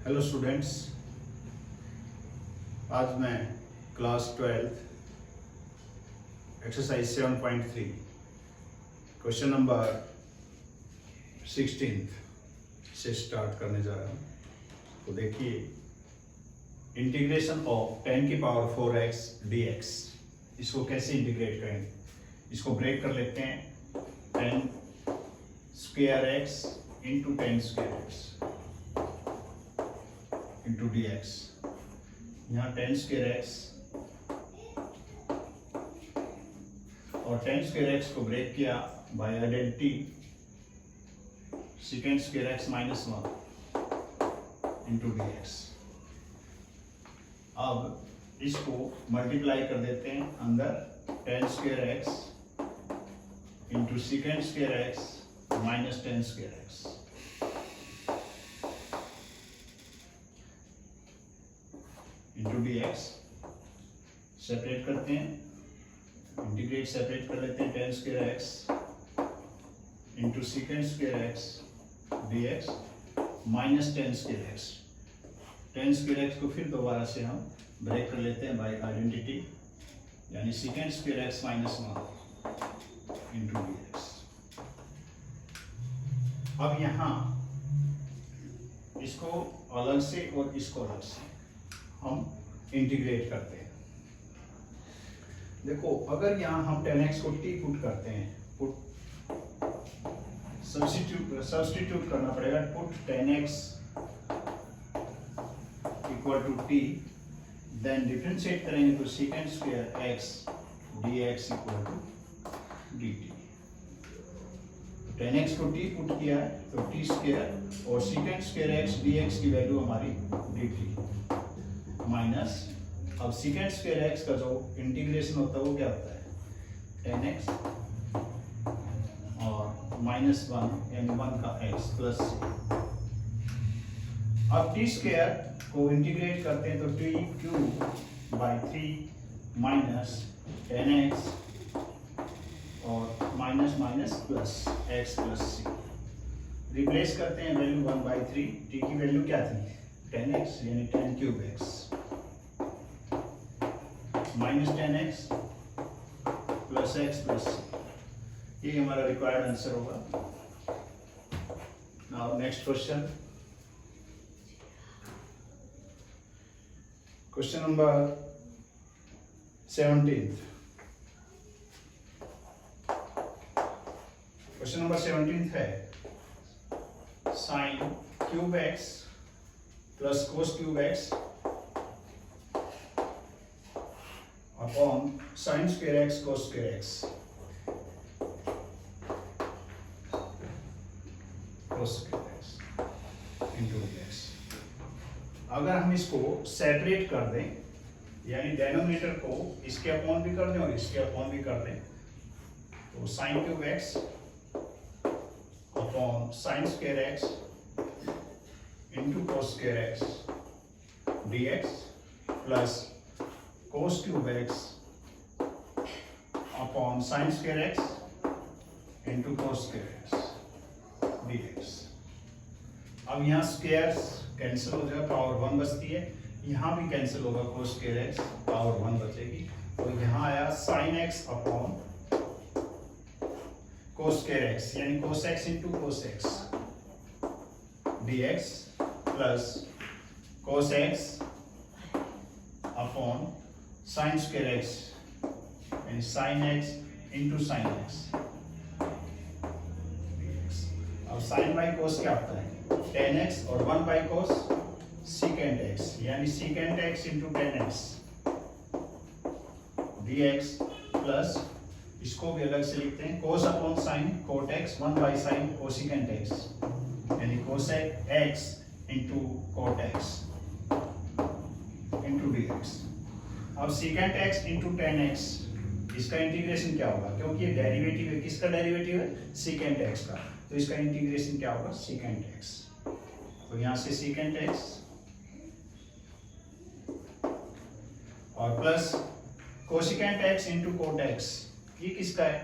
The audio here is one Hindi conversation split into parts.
हेलो स्टूडेंट्स, आज मैं क्लास 12 एक्सरसाइज 7.3 क्वेश्चन नंबर 16 से स्टार्ट करने जा रहा हूँ। तो देखिए, इंटीग्रेशन ऑफ 10 की पावर 4x dx, इसको कैसे इंटीग्रेट करेंगे। इसको ब्रेक कर लेते हैं। 10 square x into 10 square x into dx। यहाँ 10 स्क्वायर x और 10 स्क्वायर x को ब्रेक किया by identity second square x minus 1 into dx। अब इसको मल्टीप्लाई कर देते हैं अंदर 10 square x into second square x minus 10 square x। Into dx separate करते हैं, इंटीग्रेट सेपरेट कर लेते हैं 10 square x into second square x dx minus 10 square x। 10 square x को फिर दोबारा से हम ब्रेक कर लेते हैं बाय आइडेंटिटी, यानी second square x minus 1 into dx। अब यहाँ इसको अलग से और इसको अलग से हम इंटीग्रेट करते हैं। देखो, अगर यहाँ हम 10x को t पुट करते हैं, सब्स्टिट्यूट करना पड़ेगा। Put 10x equal to t, then differentiate करेंगे तो second square x dx equal to dt। 10x को t पुट किया है तो t स्क्वायर और सेकेंड स्क्वायर x dx की वैल्यू हमारी dt माइनस, अब सेकेंड स्क्वायर x का जो इंटीग्रेशन होता है वो क्या होता है 10x और माइनस 1 यानी 1 का x प्लस। अब t स्क्वायर को इंटीग्रेट करते हैं तो t cube by 3 minus 10x और minus minus plus x plus c। Replace करते हैं वैल्यू 1/3, t की वैल्यू क्या थी 10x यानी 10 cube x minus 10x plus x plus c। ये हमारा रिक्वायर्ड आंसर होगा। Now next question, question number 17। Question number 17 है sine cube x plus cos cube x upon sine square x कोस स्क्वायर x कोस स्क्वायर x इंटू dx। अगर हम इसको सेपरेट कर दें, यानी डेनोमिनेटर को इसके अपॉन भी कर दें और इसके अपॉन भी कर दें, तो sine cube x upon sine square x into कोस square x dx plus cos cube x upon sine square x into कोस स्क्वायर x dx। अब यहाँ स्क्वायर कैंसिल हो जाएगा, पावर 1 बचती है। यहाँ भी कैंसिल होगा, कोस स्क्वायर x पावर 1 बचेगी। तो यहाँ आया sine x upon cos square x यानी cos x into cos x dx plus cos x upon sine square x यानी sine x into sine x dx। अब साइन बाई कोस क्या होता है 10x और 1 बाई कोस सेकेंड x यानी second x into 10x dx plus इसको भी अलग से लिखते हैं cos upon sine cot x 1 by sine cosecant x यानी cosec x into coat x into dx। अब सेकेंड x इंटू 10x, इसका इंटीग्रेशन क्या होगा, क्योंकि ये डेरिवेटिव है। किसका डेरिवेटिव है सेकेंड x का, तो इसका इंटीग्रेशन क्या होगा सेकेंड x। तो यहां से सेकेंड x और plus cosecant x into coat x, ये किसका है,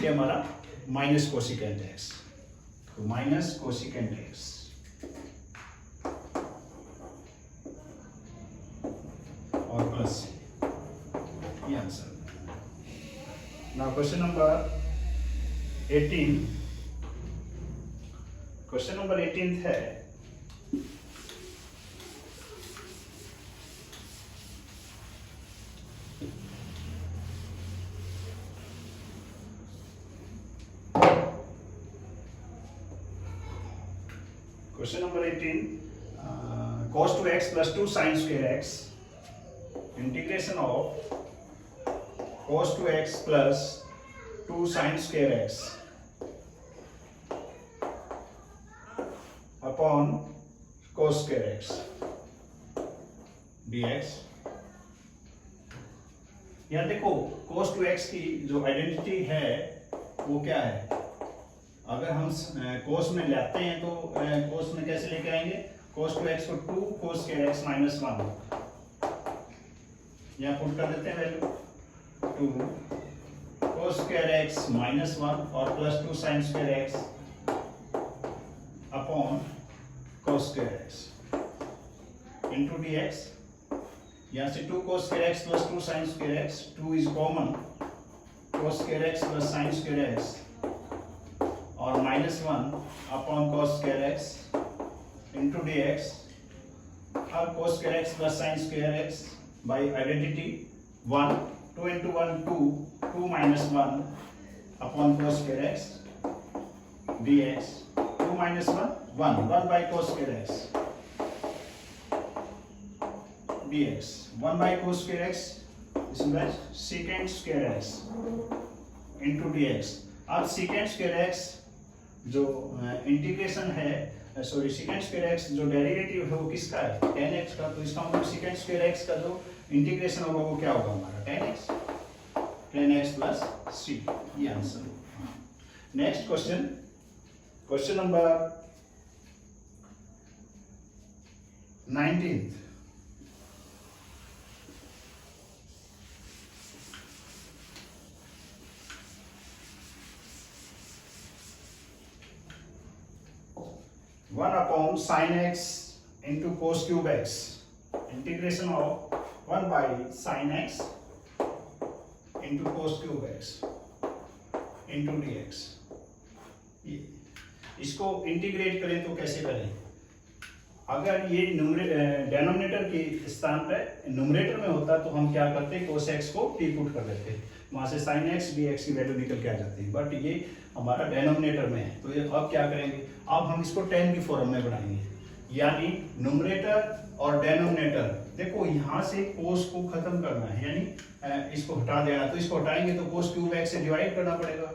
ये हमारा माइनस कोसेकेंट x, तो minus cosecant x plus c, ये answer. Now question number 18, question number 18 है question number 18, cos 2x plus 2 sin square x, integration of cos 2x plus 2 sin square x upon cos square x dx। यहाँ देखो cos 2x की जो आइडेंटिटी है वो क्या है, अगर हम कोस में लेते हैं तो कोस में कैसे लेके आएंगे, cos 2x को 2 cos square x minus 1, यहाँ पुट कर देते हैं value 2 cos square x minus 1 और plus 2 sin square x upon cos square x into dx। यहाँ से 2 cos square x plus 2 sin square x, 2 is common, cos square x plus sin square x और minus 1 upon cos square x into dx। अब cos square x plus sin square x by identity 1, 2 into 1 2, 2 minus 1 upon cos square x dx, 2 minus 1 1 by cos square x dx, 1 by cos square x is secant square x into dx। अब secant square x जो इंटीग्रेशन है, सॉरी secant square x जो डेरिवेटिव है वो किसका है, tan x का, तो इसका मतलब secant square x का जो इंटीग्रेशन होगा वो क्या होगा हमारा tan x प्लस c, ये answer. Next question, question number 19, one upon sine x into cos cube x, integration of 1 by sine x into cos cube x into D x. इसको इंटीग्रेट करें तो कैसे करें, अगर ये डेनोमिनेटर के स्थान पर न्यूमरेटर में होता तो हम क्या करते, कोस एक्स को टी पुट कर देते, वहां से साइन एक्स डी एक्स की वैल्यू निकल के आ जाती है, बट ये हमारा डेनोमिनेटर में है, तो ये अब क्या करेंगे, अब हम इसको tan की फॉर्म में बनाएंगे, यानी न्यूमरेटर और डेनोमिनेटर। देखो यहाँ से कोस को खत्म करना है, यानी इसको हटा देना, तो इसको हटाएंगे तो कोस क्यूब एक्स से डिवाइड करना पड़ेगा,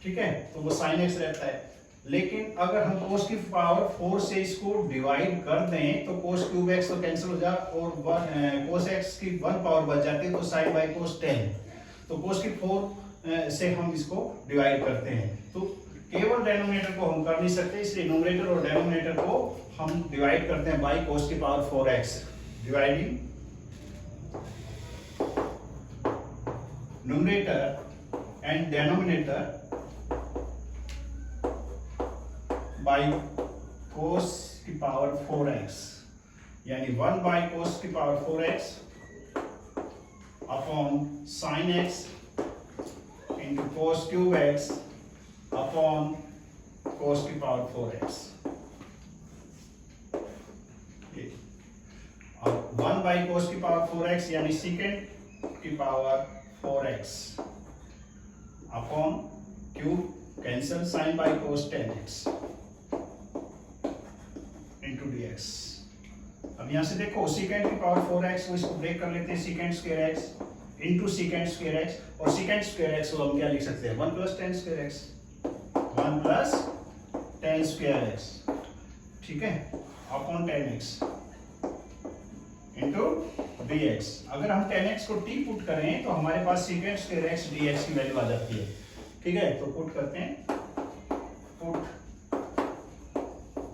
ठीक है, तो वो साइन एक्स रहता है। लेकिन अगर हम कोस की पावर 4 से इसको डिवाइड कर दें तो कोस क्यूब एक्स तो कैंसिल हो जाए और कोस एक्स की 1 पावर बच जाती है, तो साइन बाई कोस 10, तो कोस की 4 से हम इसको डिवाइड करते हैं, तो केवल डेनोमिनेटर को हम कर नहीं सकते, इसलिए न्यूमरेटर और डेनोमिनेटर को हम डिवाइड करते हैं बाई कोस की power 4x, dividing numerator and denominator by कोस की पावर 4x, यानी 1 बाई कोस की power 4x upon sine x into cos cube x upon कोस की पावर 4x। अब 1 बाई कोस की पावर 4x यानी सीकेंट की power 4x upon cube cancel sine by cos 10x into dx। अब यहां से देखो सीकेंट की पावर 4x को इसको ब्रेक कर लेते हैं, secant square x into secant square x, और सीकेंट स्क्वायर x को हम क्या लिख सकते हैं, 1 प्लस tan स्क्वायर x, 1 प्लस tan स्क्वायर x, ठीक है, upon tan x into dx। अगर हम tan x को t पुट करें तो हमारे पास सीकेंट स्क्वायर x dx की वैल्यू आ जाती है, ठीक है, तो पुट करते हैं, पुट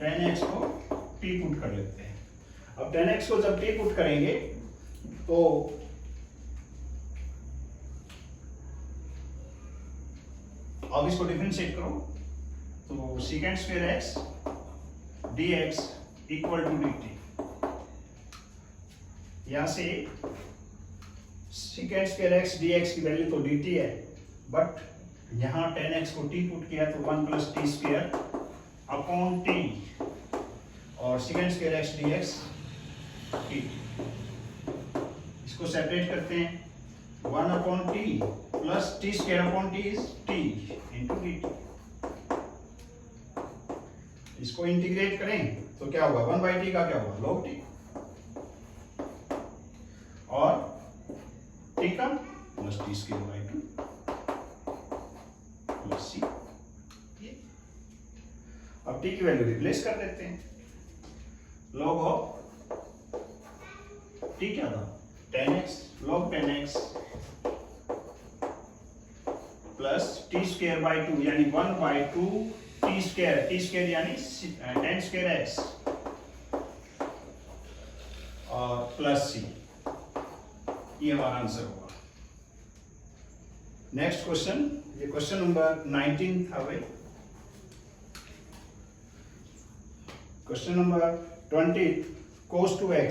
tan x को t पुट कर लेते हैं। अब tan x को जब t पुट करेंगे तो अब इसको डिफरेंशिएट करो, तो secant square x dx equal to dt, यहां से सीकेंड स्क्वायर एक्स dx की वैल्यू तो dt है, बट यहाँ tan x को t पुट किया तो 1 plus t square upon t, और secant square x dx t। इसको सेपरेट करते हैं, 1 upon t plus t square upon t is t into d t. इसको इंटीग्रेट करें तो क्या होगा, 1 बाई टी का क्या होगा, log टी, और टी का plus t square by 2 plus c. अब टी की वैल्यू रिप्लेस कर देते हैं, log ऑफ टी क्या था, tan x, log tan x plus t square by 2 यानी 1 बाई 2 टी स्क्वायर यानी tan स्क्वायर x और प्लस सी। ये हमारा आंसर होगा। नेक्स्ट क्वेश्चन, ये क्वेश्चन नंबर 19 था भाई। Question number 20, cos 2x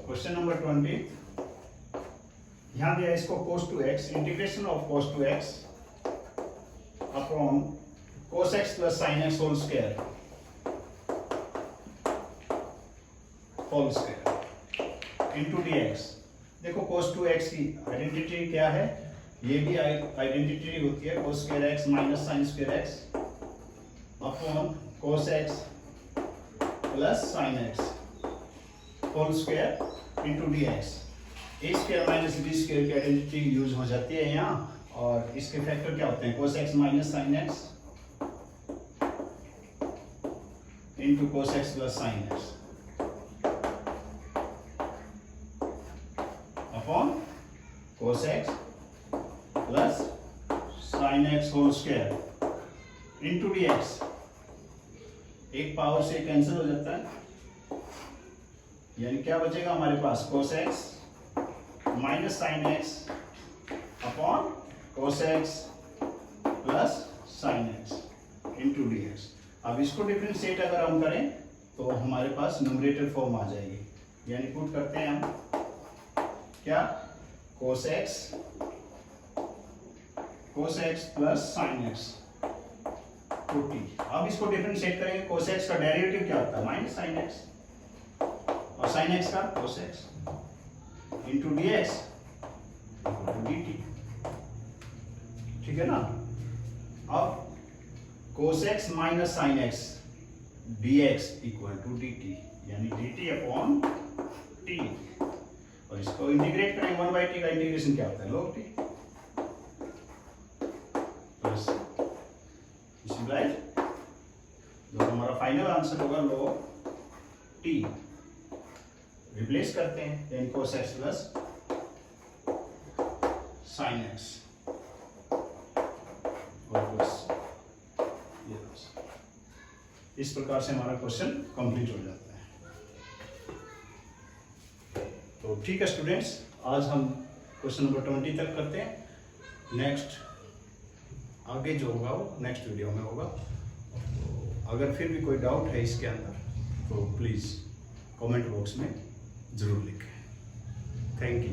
question number 20 यहां दिया इसको cos 2x, integration of cos 2x upon cos x plus sin x whole square into dx। देखो cos 2x की आइडेंटिटी क्या है, ये भी आइडेंटिटी होती है cos square x minus sin square x upon cos x plus sin x whole square into dx। A square minus B square की आइडेंटिटी यूज हो जाती है यहाँ, और इसके फैक्टर क्या होते हैं, cos x minus sin x into cos x plus sin x upon cos x plus sin x whole square into dx। एक पावर से कैंसिल हो जाता है, यानी क्या बचेगा हमारे पास, cos x minus sin x upon cos x plus sin x into dx। अब इसको डिफरेंशिएट अगर हम करें तो हमारे पास न्यूमरेटर फॉर्म आ जाएगी, यानी पुट करते हैं हम क्या, cos x plus sin x to t। अब इसको डिफरेंशिएट करेंगे, cos x का डेरिवेटिव क्या होता है, माइनस sin x, और sin x का cos x into dx dt। ठीक है ना। अब cos x minus sin x dx equal to dt, यानी dt अपॉन t, और इसको इंटीग्रेट करेंगे, 1 बाई टी का इंटीग्रेशन क्या होता है, log t प्लस राइट। तो हमारा फाइनल आंसर होगा log t। रिप्लेस करते हैं, यानी cos x plus sin x और प्लस ये इस प्रकार से हमारा क्वेश्चन कंप्लीट हो जाता है। तो ठीक है स्टूडेंट्स, आज हम क्वेश्चन नंबर 20 तक करते हैं। नेक्स्ट आगे जो होगा वो नेक्स्ट वीडियो में होगा। तो अगर फिर भी कोई डाउट है इसके अंदर तो प्लीज़ कमेंट बॉक्स में ज़रूर लिखें। Thank you.